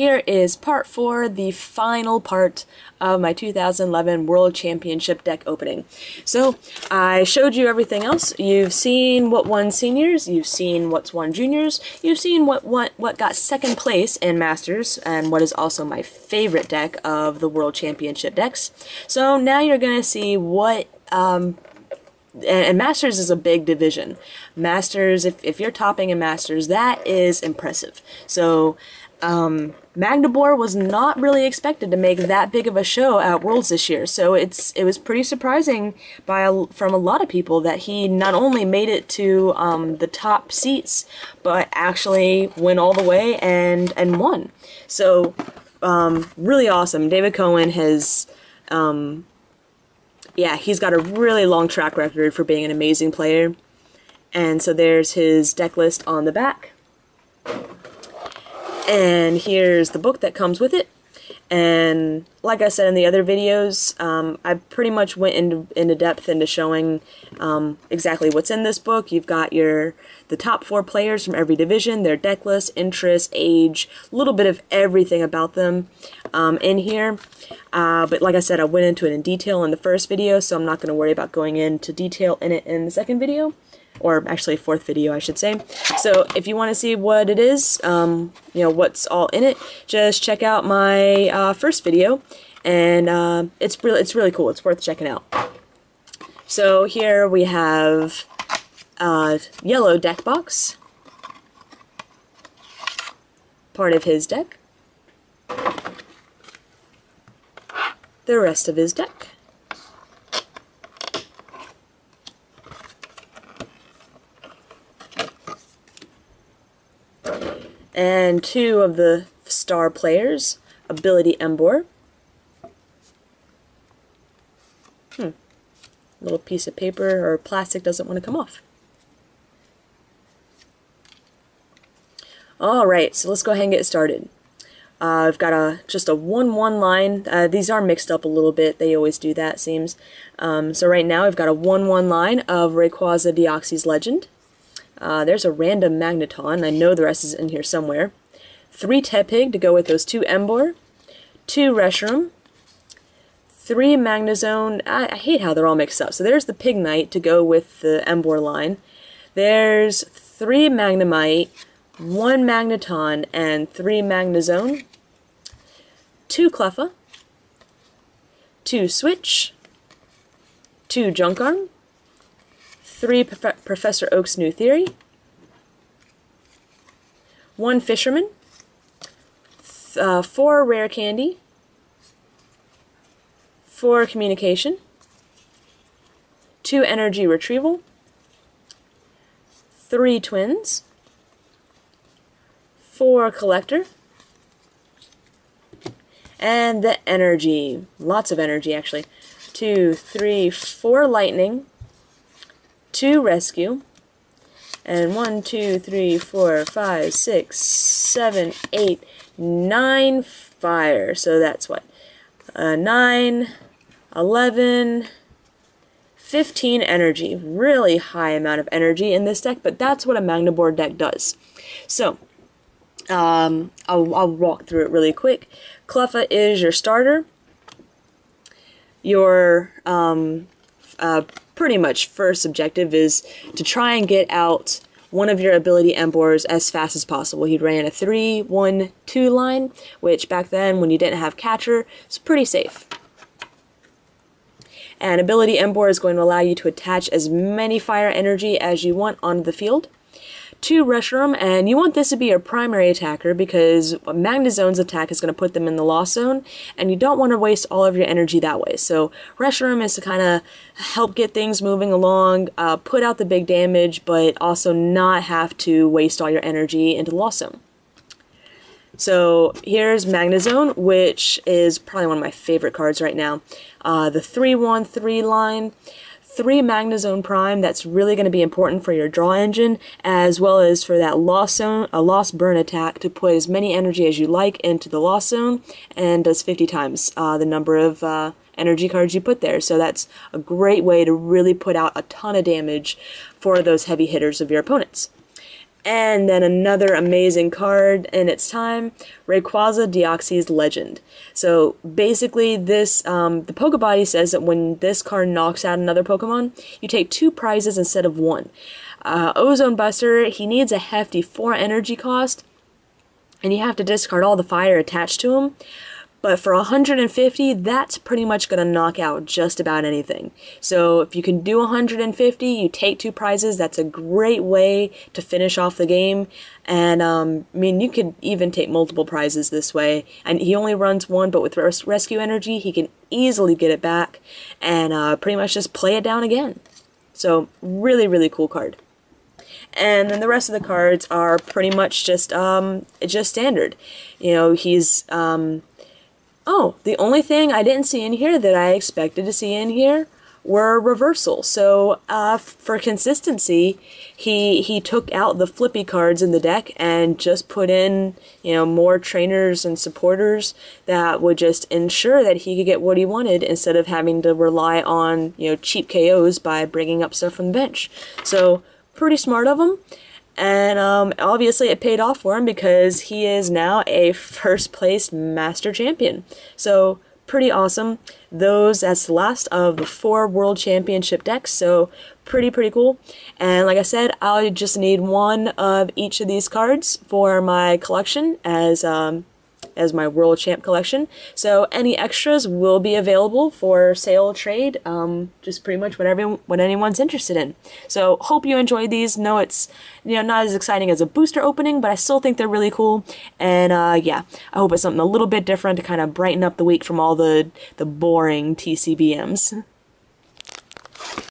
Here is part 4, the final part of my 2011 World Championship deck opening. So, I showed you everything else. You've seen what won seniors, you've seen what's won juniors, you've seen what got second place in Masters, and what is also my favorite deck of the World Championship decks. So now you're going to see what and Masters is a big division. Masters, if you're topping in Masters, that is impressive. So, Magneboar was not really expected to make that big of a show at Worlds this year, so it was pretty surprising from a lot of people that he not only made it to the top seats, but actually went all the way and won. So, really awesome. David Cohen has, yeah, he's got a really long track record for being an amazing player. And so there's his deck list on the back. And here's the book that comes with it. And like I said in the other videos, I pretty much went into depth into showing exactly what's in this book. You've got the top 4 players from every division, their deck list, interests, age, a little bit of everything about them in here. But like I said, I went into it in detail in the first video, so I'm not going to worry about going into detail in it in the second video. Or actually 4th video, I should say. So if you want to see what it is, you know, what's all in it, just check out my first video, and it's really cool. It's worth checking out. So here we have yellow deck box, part of his deck, the rest of his deck. And 2 of the star players, Ability Embor. Little piece of paper or plastic doesn't want to come off. Alright, so let's go ahead and get started. I've got just a 1-1 line. These are mixed up a little bit. They always do that, it seems. So right now I've got a 1-1 line of Rayquaza Deoxys Legend. There's a random Magneton. I know the rest is in here somewhere. 3 Tepig to go with those 2 Emboar. 2 Reshiram. 3 Magnezone. I hate how they're all mixed up. So there's the Pignite to go with the Emboar line. There's 3 Magnemite, 1 Magneton, and 3 Magnezone. 2 Cleffa. 2 Switch. 2 Junkarm. 3 Professor Oak's New Theory, 1 Fisherman, 4 Rare Candy, 4 Communication, 2 Energy Retrieval, 3 Twins, 4 Collector, and the Energy. Lots of energy, actually. 2, 3, 4 Lightning, 2 Rescue, and 1, 2, 3, 4, 5, 6, 7, 8, 9 Fire. So that's what? 9, 11, 15 energy. Really high amount of energy in this deck, but that's what a Magneboar deck does. So, I'll walk through it really quick. Cleffa is your starter. Your pretty much first objective is to try and get out one of your ability Emboars as fast as possible. He ran a 3-1-2 line, which back then when you didn't have catcher, it's pretty safe. And ability Emboar is going to allow you to attach as many fire energy as you want onto the field. 2 Reshiram, and you want this to be your primary attacker because Magnezone's attack is going to put them in the loss zone, and you don't want to waste all of your energy that way. So Reshiram is to kind of help get things moving along, put out the big damage, but also not have to waste all your energy into the loss zone. So here's Magnezone, which is probably one of my favorite cards right now. The 3-1-3 line. 3 Magnezone Prime, that's really going to be important for your draw engine, as well as for that loss zone, a loss burn attack to put as many energy as you like into the loss zone, and does 50 times the number of energy cards you put there. So that's a great way to really put out a ton of damage for those heavy hitters of your opponents. And then another amazing card in its time, Rayquaza Deoxys Legend. So basically this, the Pokebody says that when this card knocks out another Pokemon, you take 2 prizes instead of 1. Ozone Buster, he needs a hefty 4 energy cost, and you have to discard all the fire attached to him. But for 150, that's pretty much going to knock out just about anything. So if you can do 150, you take 2 prizes. That's a great way to finish off the game. And, I mean, you could even take multiple prizes this way. And he only runs 1, but with Rescue Energy, he can easily get it back and pretty much just play it down again. So, really, really cool card. And then the rest of the cards are pretty much just standard. You know, he's, oh, the only thing I didn't see in here that I expected to see in here were reversals. So, for consistency, he took out the flippy cards in the deck and just put in, you know, more trainers and supporters that would just ensure that he could get what he wanted instead of having to rely on, you know, cheap KOs by bringing up stuff from the bench. So, pretty smart of him. And obviously it paid off for him because he is now a first place Master Champion. So pretty awesome. That's the last of the 4 World Championship decks. So pretty cool. And like I said, I just need 1 of each of these cards for my collection as my World Champ collection. So any extras will be available for sale or trade, just pretty much what anyone's interested in. So hope you enjoyed these. No, it's, you know, not as exciting as a booster opening, but I still think they're really cool. And yeah, I hope it's something a little bit different to kind of brighten up the week from all the boring TCBMs.